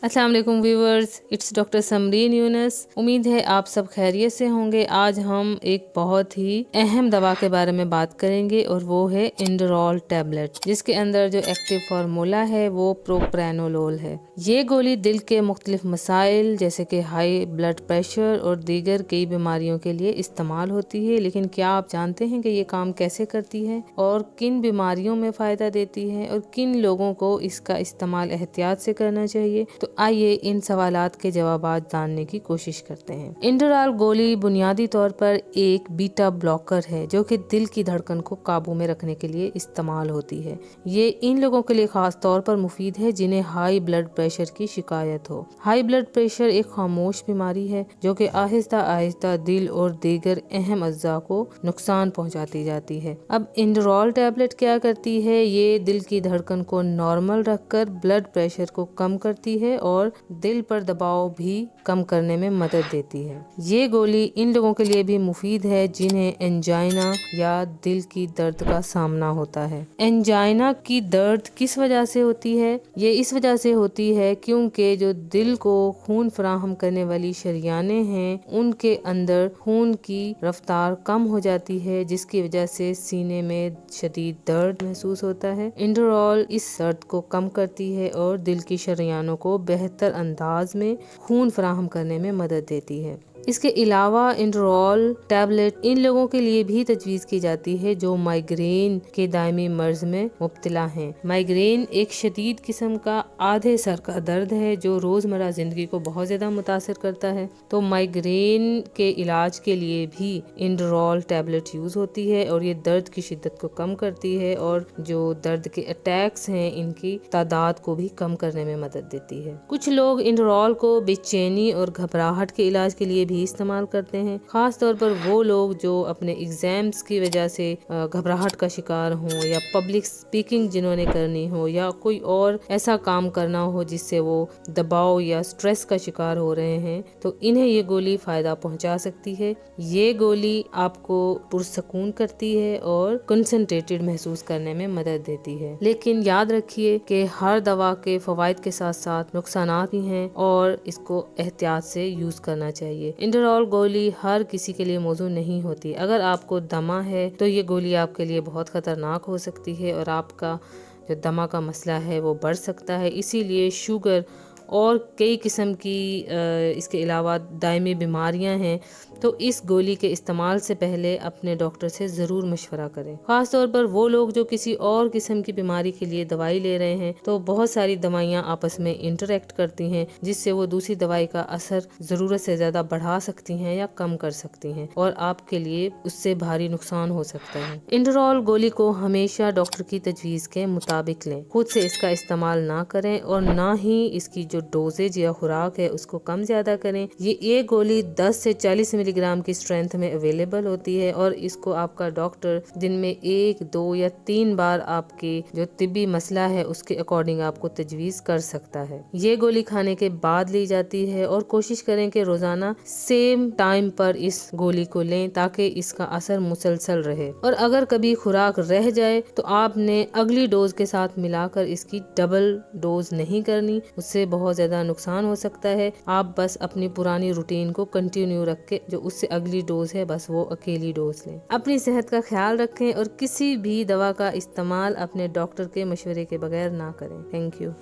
अस्सलाम वालेकुम viewers, it's doctor Samreen Yunus. उम्मीद है आप सब खैरियत से होंगे। आज हम एक बहुत ही अहम दवा के बारे में बात करेंगे और वो है इंडोरॉल टैबलेट, जिसके अंदर जो एक्टिव फार्मूला है वो प्रोप्रानोलोल है। ये गोली दिल के मुख्तलिफ मसाइल जैसे कि हाई ब्लड प्रेशर और दीगर कई बीमारियों के लिए इस्तेमाल होती है। लेकिन क्या आप जानते हैं कि ये काम कैसे करती है और किन बीमारियों में फ़ायदा देती है और किन लोगों को इसका इस्तेमाल एहतियात से करना चाहिए? तो आइए इन सवालात के जवाबात जानने की कोशिश करते हैं। इंडोरॉल गोली बुनियादी तौर पर एक बीटा ब्लॉकर है जो कि दिल की धड़कन को काबू में रखने के लिए इस्तेमाल होती है। ये इन लोगों के लिए खास तौर पर मुफीद है जिन्हें हाई ब्लड प्रेशर की शिकायत हो। हाई ब्लड प्रेशर एक खामोश बीमारी है जो कि आहिस्ता आहिस्ता दिल और दीगर अहम अज्जा को नुकसान पहुंचाती जाती है। अब इंडोरॉल टैबलेट क्या करती है? ये दिल की धड़कन को नॉर्मल रखकर ब्लड प्रेशर को कम करती है और दिल पर दबाव भी कम करने में मदद देती है। ये गोली इन लोगों के लिए भी मुफीद है जिन्हें एंजाइना या दिल की दर्द का सामना होता है। एंजाइना की दर्द किस वजह से होती है? ये इस वजह से होती है क्योंकि जो दिल को खून फराहम करने वाली शरियानें हैं उनके अंदर खून की रफ्तार कम हो जाती है, जिसकी वजह से सीने में शदीद दर्द महसूस होता है। इंडोरॉल इस दर्द को कम करती है और दिल की शरियानों को बेहतर अंदाज में खून फराहम करने में मदद देती है। इसके अलावा इंडोरॉल टैबलेट इन लोगों के लिए भी तजवीज़ की जाती है जो माइग्रेन के दायमी मर्ज में मुब्तला हैं। माइग्रेन एक शदीद किस्म का आधे सर का दर्द है जो रोज़मर्रा ज़िंदगी को बहुत ज़्यादा मुतासर करता है। तो माइग्रेन के इलाज के लिए भी इंडोरॉल टैबलेट यूज़ होती है और ये दर्द की शिद्दत को कम करती है और जो दर्द के अटैक्स हैं इनकी तादाद को भी कम करने में मदद देती है। कुछ लोग इंडोरॉल को बेचैनी और घबराहट के इलाज के लिए भी इस्तेमाल करते हैं, खास तौर पर वो लोग जो अपने एग्जाम्स की वजह से घबराहट का शिकार हों या पब्लिक स्पीकिंग जिन्होंने करनी हो या कोई और ऐसा काम करना हो जिससे वो दबाव या स्ट्रेस का शिकार हो रहे हैं, तो इन्हें ये गोली फायदा पहुंचा सकती है। ये गोली आपको पुरसकून करती है और कंसंट्रेटेड महसूस करने में मदद देती है। लेकिन याद रखिए कि हर दवा के फवाइद के साथ साथ नुकसानात भी हैं और इसको एहतियात से यूज करना चाहिए। इंडोरॉल गोली हर किसी के लिए मौजूद नहीं होती। अगर आपको दमा है तो ये गोली आपके लिए बहुत खतरनाक हो सकती है और आपका जो दमा का मसला है वो बढ़ सकता है। इसीलिए शुगर और कई किस्म की इसके अलावा दायमी बीमारियां हैं, तो इस गोली के इस्तेमाल से पहले अपने डॉक्टर से ज़रूर मशवरा करें। ख़ास तौर पर वो लोग जो किसी और किस्म की बीमारी के लिए दवाई ले रहे हैं, तो बहुत सारी दवाइयाँ आपस में इंटरेक्ट करती हैं जिससे वो दूसरी दवाई का असर ज़रूरत से ज़्यादा बढ़ा सकती हैं या कम कर सकती हैं और आपके लिए उससे भारी नुकसान हो सकता है। इंडोरॉल गोली को हमेशा डॉक्टर की तजवीज़ के मुताबिक लें। खुद से इसका इस्तेमाल ना करें और ना ही इसकी जो डोजेज या खुराक है उसको कम ज्यादा करें। ये गोली 10 से 40 मिलीग्राम की स्ट्रेंथ में अवेलेबल होती है और इसको आपका डॉक्टर दिन में 1, 2 या 3 बार आपके जो तिब्बी मसला है उसके अकॉर्डिंग आपको तजवीज कर सकता है। ये गोली खाने के बाद ली जाती है और कोशिश करें कि रोजाना सेम टाइम पर इस गोली को लें ताकि इसका असर मुसलसल रहे। और अगर कभी खुराक रह जाए तो आपने अगली डोज के साथ मिलाकर इसकी डबल डोज नहीं करनी, उससे बहुत ज्यादा नुकसान हो सकता है। आप बस अपनी पुरानी रूटीन को कंटिन्यू रख के जो उससे अगली डोज है बस वो अकेली डोज लें। अपनी सेहत का ख्याल रखें और किसी भी दवा का इस्तेमाल अपने डॉक्टर के मशवरे के बगैर ना करें। Thank you.